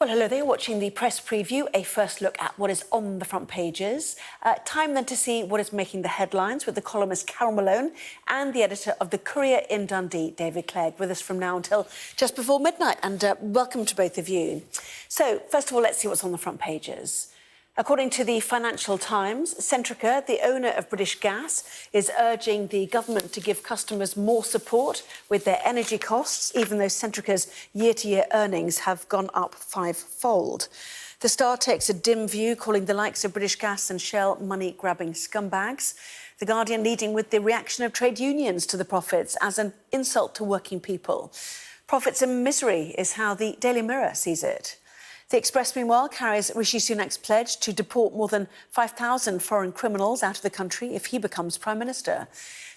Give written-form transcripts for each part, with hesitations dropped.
Well, hello there, watching the press preview, a first look at what is on the front pages. Time then to see what is making the headlines with the columnist Carole Malone and the editor of the Courier in Dundee, David Clegg, with us from now until just before midnight. And welcome to both of you. So, first of all, let's see what's on the front pages. According to the Financial Times, Centrica, the owner of British Gas, is urging the government to give customers more support with their energy costs, even though Centrica's year-to-year earnings have gone up fivefold. The Star takes a dim view, calling the likes of British Gas and Shell money-grabbing scumbags. The Guardian leading with the reaction of trade unions to the profits as an insult to working people. Profits and misery is how the Daily Mirror sees it. The Express, meanwhile, carries Rishi Sunak's pledge to deport more than 5,000 foreign criminals out of the country if he becomes Prime Minister.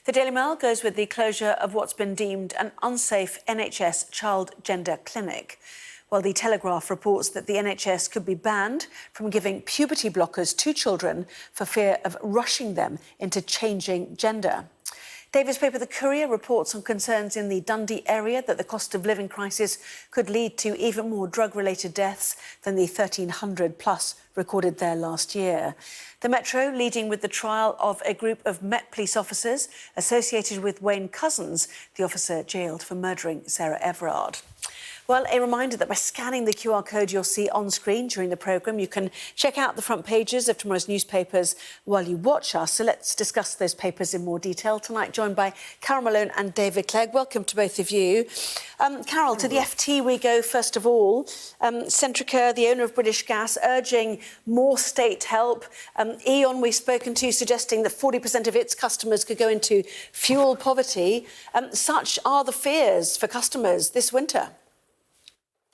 The Daily Mail goes with the closure of what's been deemed an unsafe NHS child gender clinic, while the Telegraph reports that the NHS could be banned from giving puberty blockers to children for fear of rushing them into changing gender. David's paper, The Courier, reports on concerns in the Dundee area that the cost of living crisis could lead to even more drug-related deaths than the 1,300 plus recorded there last year. The Metro leading with the trial of a group of Met police officers associated with Wayne Couzens, the officer jailed for murdering Sarah Everard. Well, a reminder that by scanning the QR code you'll see on screen during the programme, you can check out the front pages of tomorrow's newspapers while you watch us. So let's discuss those papers in more detail tonight, joined by Carole Malone and David Clegg. Welcome to both of you. Carole, to the FT we go first of all. Centrica, the owner of British Gas, urging more state help. E.ON we've spoken to, suggesting that 40% of its customers could go into fuel poverty. Such are the fears for customers this winter.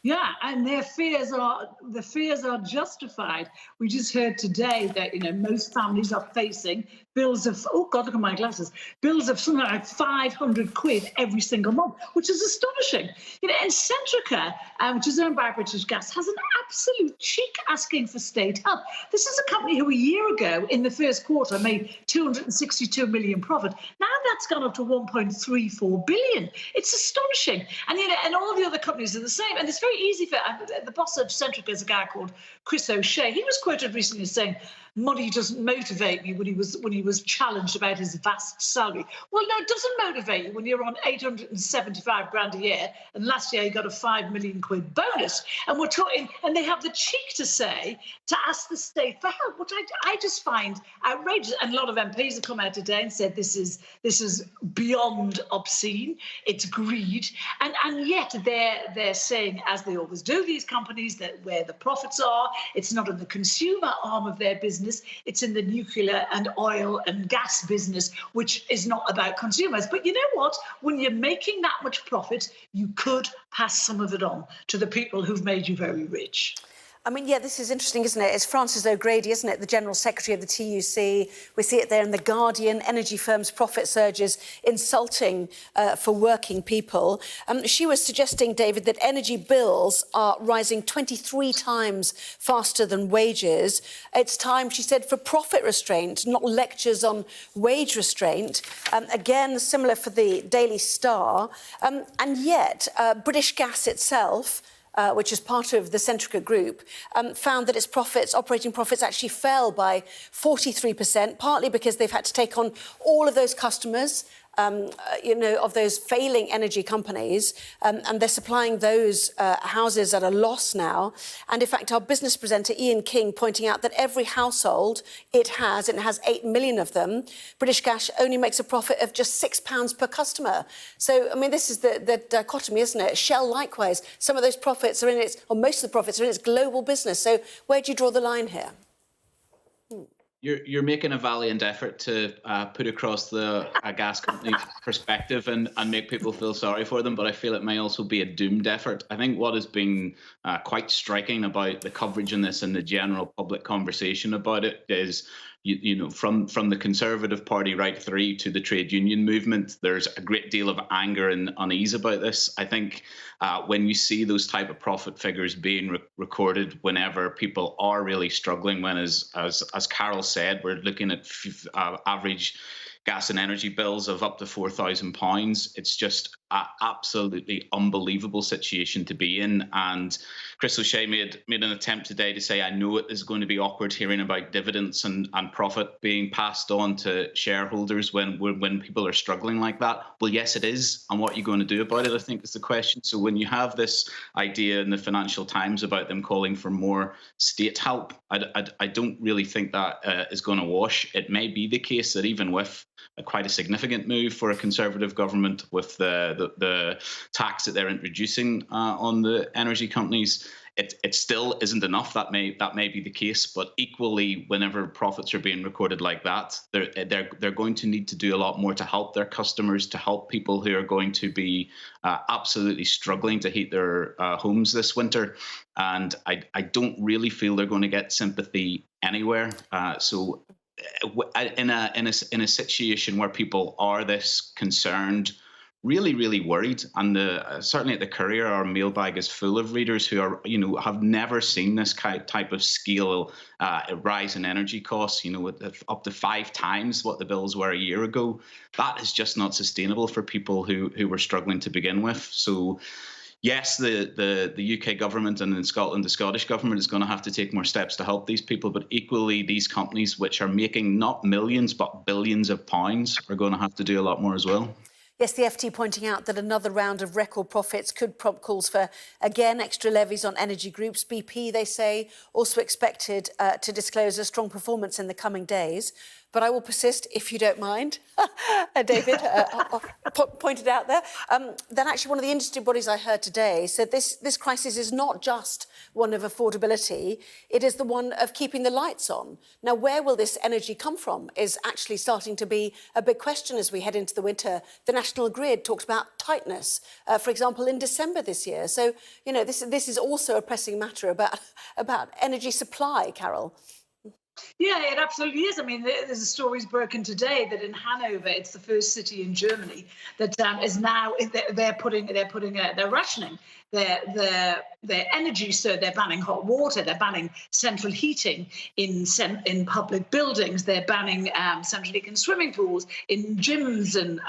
Yeah, and the fears are justified. We just heard today that most families are facing bills of, oh God, look at my glasses, bills of something like 500 quid every single month, which is astonishing. And Centrica, which is owned by British Gas, has an absolute cheek asking for state help. This is a company who a year ago in the first quarter made 262 million profit. Now that's gone up to 1.34 billion. It's astonishing. And all the other companies are the same. And it's very easy for the boss of Centrica is a guy called Chris O'Shea. He was quoted recently as saying, money doesn't motivate me when he was challenged about his vast salary. Well, no, it doesn't motivate you when you're on 875 grand a year, and last year you got a 5 million quid bonus. And we're talking, and they have the cheek to ask the state for help, which I just find outrageous. And a lot of MPs have come out today and said this is beyond obscene. It's greed, and yet they're saying, as they always do, these companies, that where the profits are, it's not in the consumer arm of their business. It's in the nuclear and oil and gas business, which is not about consumers. But you know what? When you're making that much profit, you could pass some of it on to the people who've made you very rich. I mean, yeah, this is interesting, isn't it? It's Frances O'Grady, isn't it, the General Secretary of the TUC. We see it there in The Guardian, energy firms' profit surges, insulting for working people. She was suggesting, David, that energy bills are rising 23 times faster than wages. It's time, she said, for profit restraint, not lectures on wage restraint. Again, similar for the Daily Star. And yet, British Gas itself, which is part of the Centrica Group, found that its operating profits actually fell by 43%, partly because they've had to take on all of those customers, of those failing energy companies, and they're supplying those houses at a loss now. And in fact, our business presenter, Ian King, pointing out that every household it has 8 million of them, British Gas only makes a profit of just £6 per customer. So, I mean, this is the dichotomy, isn't it? Shell, likewise, some of those profits are most of the profits are in its global business. So where do you draw the line here? You're making a valiant effort to put across the gas company's perspective and make people feel sorry for them, but I feel it may also be a doomed effort. I think what has been quite striking about the coverage in this and the general public conversation about it is, from the Conservative Party right through to the trade union movement, there's a great deal of anger and unease about this. I think when you see those type of profit figures being recorded whenever people are really struggling, when, as Carole said, we're looking at average gas and energy bills of up to £4,000. It's just an absolutely unbelievable situation to be in. And Chris O'Shea made an attempt today to say, I know it is going to be awkward hearing about dividends and profit being passed on to shareholders when people are struggling like that. Well, yes, it is. And what are you going to do about it, I think, is the question. So when you have this idea in the Financial Times about them calling for more state help, I don't really think that is going to wash. It may be the case that even with quite a significant move for a Conservative government with the tax that they're introducing on the energy companies, it still isn't enough. That may be the case, but equally, whenever profits are being recorded like that, they're going to need to do a lot more to help their customers, to help people who are going to be absolutely struggling to heat their homes this winter. And I don't really feel they're going to get sympathy anywhere. So in a situation where people are this concerned, really worried, and certainly at the Courier, our mailbag is full of readers who are, have never seen this type of scale rise in energy costs, with up to 5 times what the bills were a year ago. That is just not sustainable for people who were struggling to begin with. So yes, the UK government, and in Scotland, the Scottish government is going to have to take more steps to help these people. But equally, these companies, which are making not millions, but billions of pounds, are going to have to do a lot more as well. Yes, the FT pointing out that another round of record profits could prompt calls for, again, extra levies on energy groups. BP, they say, also expected to disclose a strong performance in the coming days. But I will persist, if you don't mind, David pointed out there, that actually one of the industry bodies I heard today said this crisis is not just one of affordability, it is the one of keeping the lights on. Now, where will this energy come from is actually starting to be a big question as we head into the winter. The National Grid talked about tightness, for example, in December this year. So, this is also a pressing matter about energy supply, Carole. Yeah, it absolutely is. I mean, there's a story's broken today that in Hanover, it's the first city in Germany that is now they're rationing their energy. So they're banning hot water, they're banning central heating in public buildings, they're banning central heating in swimming pools, in gyms, and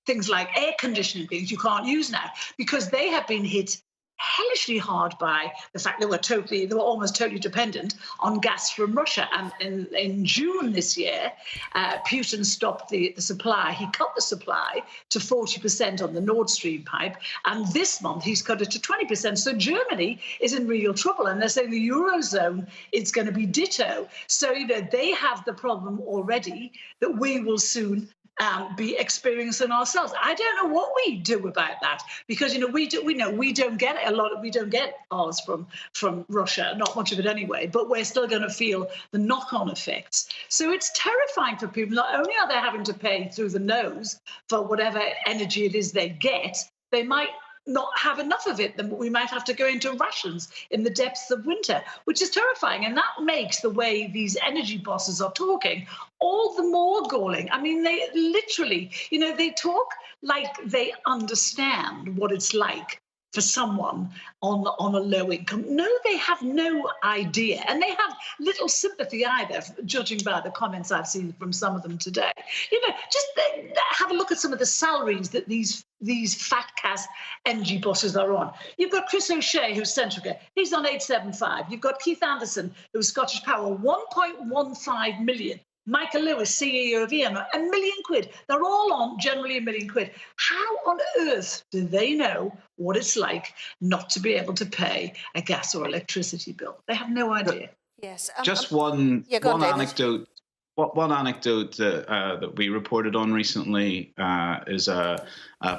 things like air conditioning things you can't use now because they have been hit hellishly hard by the fact they were almost totally dependent on gas from Russia. And in June this year, Putin stopped the supply. He cut the supply to 40% on the Nord Stream pipe. And this month, he's cut it to 20%. So Germany is in real trouble. And they're saying the Eurozone is going to be ditto. So, they have the problem already that we will soon be experiencing ourselves. I don't know what we do about that because we don't get ours from Russia, not much of it anyway. But we're still going to feel the knock-on effects. So it's terrifying for people. Not only are they having to pay through the nose for whatever energy it is they get, they might not have enough of it, then we might have to go into rations in the depths of winter, which is terrifying. And that makes the way these energy bosses are talking all the more galling. I mean, they literally, they talk like they understand what it's like for someone on a low income. No, they have no idea. And they have little sympathy either, judging by the comments I've seen from some of them today. Just have a look at some of the salaries that these fat cast energy bosses are on. You've got Chris O'Shea, who's Centrica. He's on 875. You've got Keith Anderson, who's Scottish Power, 1.15 million. Michael Lewis, CEO of EM, £1 million. They're all on generally £1 million. How on earth do they know what it's like not to be able to pay a gas or electricity bill? They have no idea. Yes. Just one anecdote. One anecdote that we reported on recently is a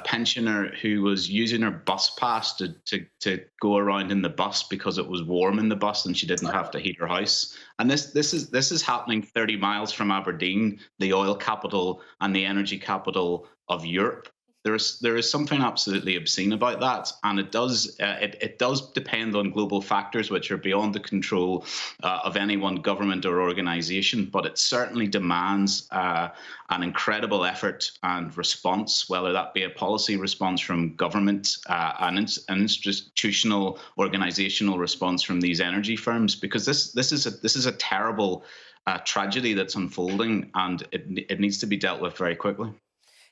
pensioner who was using her bus pass to go around in the bus because it was warm in the bus and she didn't have to heat her house. And this is happening 30 miles from Aberdeen, the oil capital and the energy capital of Europe. there is something absolutely obscene about that, and it does depend on global factors which are beyond the control of any one government or organisation. But it certainly demands an incredible effort and response, whether that be a policy response from government, an institutional, organisational response from these energy firms, because this is a terrible tragedy that's unfolding, and it needs to be dealt with very quickly.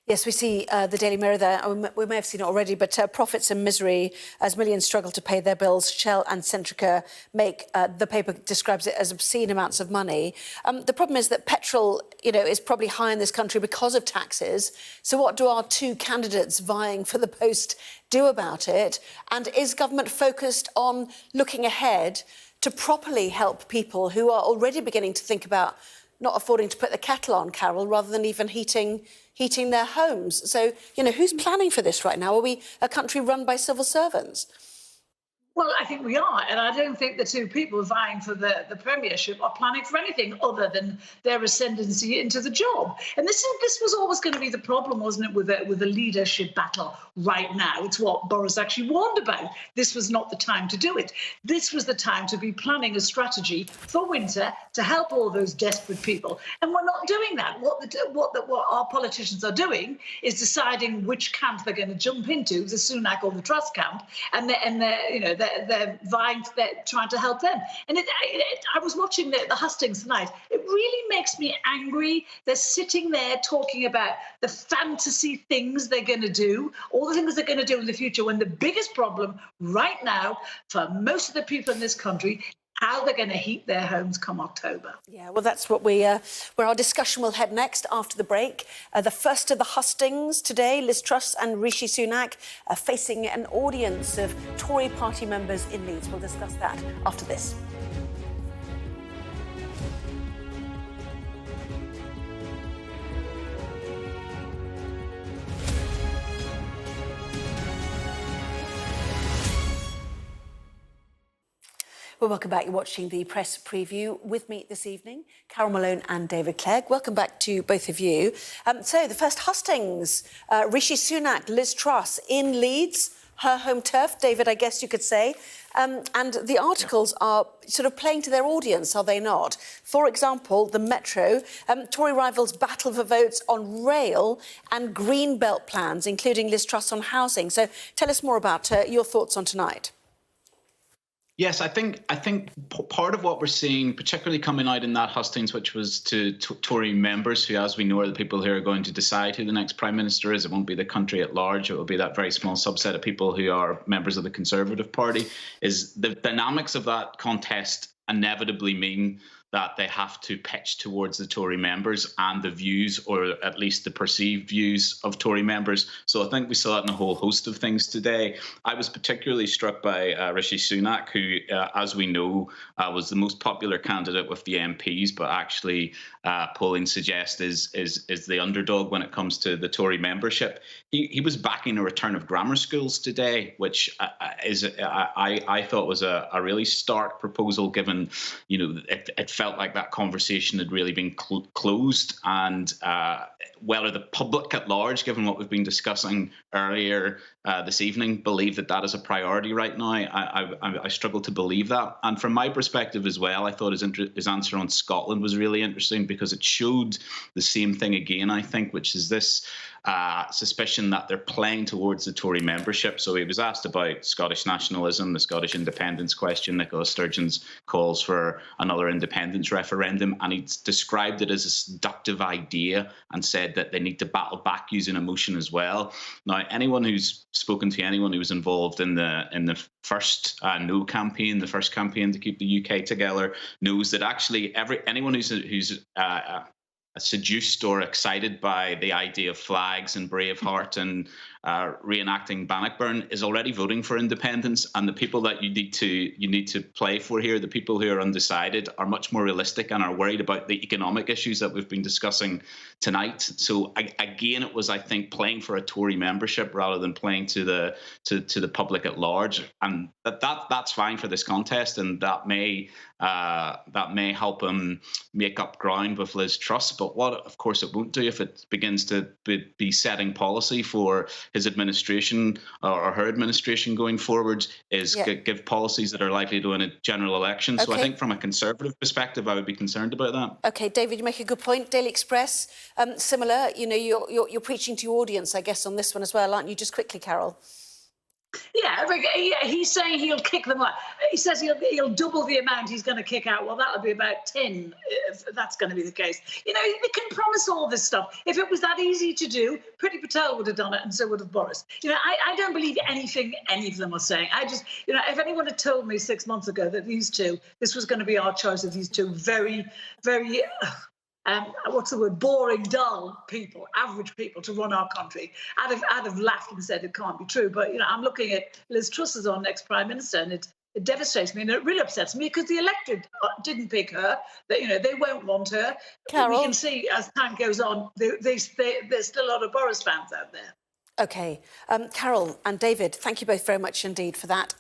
Yes, we see the Daily Mirror there. We may have seen it already, but profits and misery as millions struggle to pay their bills. Shell and Centrica make, the paper describes it as obscene amounts of money. The problem is that petrol, is probably high in this country because of taxes. So what do our two candidates vying for the post do about it? And is government focused on looking ahead to properly help people who are already beginning to think about not affording to put the kettle on, Carole, rather than even heating their homes? So, who's planning for this right now? Are we a country run by civil servants? Well, I think we are, and I don't think the two people vying for the premiership are planning for anything other than their ascendancy into the job. And this was always going to be the problem, wasn't it, with a leadership battle right now? It's what Boris actually warned about. This was not the time to do it. This was the time to be planning a strategy for winter to help all those desperate people. And we're not doing that. What our politicians are doing is deciding which camp they're going to jump into, the Sunak or the Truss camp, and they're vying, they're trying to help them. And I was watching the hustings tonight. It really makes me angry. They're sitting there talking about the fantasy things they're going to do, all the things they're going to do in the future, when the biggest problem right now for most of the people in this country, how they're going to heat their homes come October. Yeah, well, that's what where our discussion will head next after the break. The first of the hustings today, Liz Truss and Rishi Sunak facing an audience of Tory party members in Leeds. We'll discuss that after this. Well, welcome back. You're watching the press preview with me this evening, Carole Malone and David Clegg. Welcome back to both of you. So the first hustings, Rishi Sunak, Liz Truss in Leeds, her home turf, David, I guess you could say. And the articles are sort of playing to their audience, are they not? For example, the Metro, Tory rivals battle for votes on rail and green belt plans, including Liz Truss on housing. So tell us more about your thoughts on tonight. Yes, I think part of what we're seeing, particularly coming out in that hustings, which was to Tory members, who, as we know, are the people who are going to decide who the next Prime Minister is. It won't be the country at large. It will be that very small subset of people who are members of the Conservative Party. Is the dynamics of that contest inevitably mean that they have to pitch towards the Tory members and the views, or at least the perceived views, of Tory members. So I think we saw that in a whole host of things today. I was particularly struck by Rishi Sunak, who, as we know, was the most popular candidate with the MPs, but actually polling suggests is the underdog when it comes to the Tory membership. He was backing a return of grammar schools today, which I thought was a really stark proposal, given it felt like that conversation had really been closed, and whether the public at large, given what we've been discussing earlier this evening, believe that is a priority right now. I struggle to believe that. And from my perspective as well, I thought his answer on Scotland was really interesting, because it showed the same thing again, I think, which is this suspicion that they're playing towards the Tory membership. So he was asked about Scottish nationalism, the Scottish independence question. Nicola Sturgeon's calls for another independence referendum, and he described it as a seductive idea and said that they need to battle back using emotion as well. Now, anyone who's spoken to anyone who was involved in the first No campaign, the first campaign to keep the UK together, knows that actually anyone who's seduced or excited by the idea of flags and Braveheart reenacting Bannockburn is already voting for independence, and the people that you need to play for here, the people who are undecided, are much more realistic and are worried about the economic issues that we've been discussing tonight. So again, it was, I think, playing for a Tory membership rather than playing to the public at large, and that's fine for this contest, and that may help him make up ground with Liz Truss. But what, of course, it won't do if it begins to be setting policy for his administration or her administration going forward is give policies that are likely to win a general election. So I think from a Conservative perspective, I would be concerned about that. OK, David, you make a good point. Daily Express, similar. You know, you're preaching to your audience, I guess, on this one as well, aren't you? Just quickly, Carole. Yeah, he's saying he'll kick them out. He says he'll double the amount he's going to kick out. Well, that'll be about 10 if that's going to be the case. You know, they can promise all this stuff. If it was that easy to do, Priti Patel would have done it, and so would have Boris. You know, I don't believe anything any of them are saying. I just, you know, if anyone had told me 6 months ago that this was going to be our choice of these two very, very... what's the word? Boring, dull people, average people to run our country. I'd have laughed and said it can't be true. But you know, I'm looking at Liz Truss as our next prime minister, and it devastates me, and it really upsets me because the electorate didn't pick her. That, you know, they won't want her. Carole, we can see as time goes on, there's still a lot of Boris fans out there. OK, Carole and David, thank you both very much indeed for that.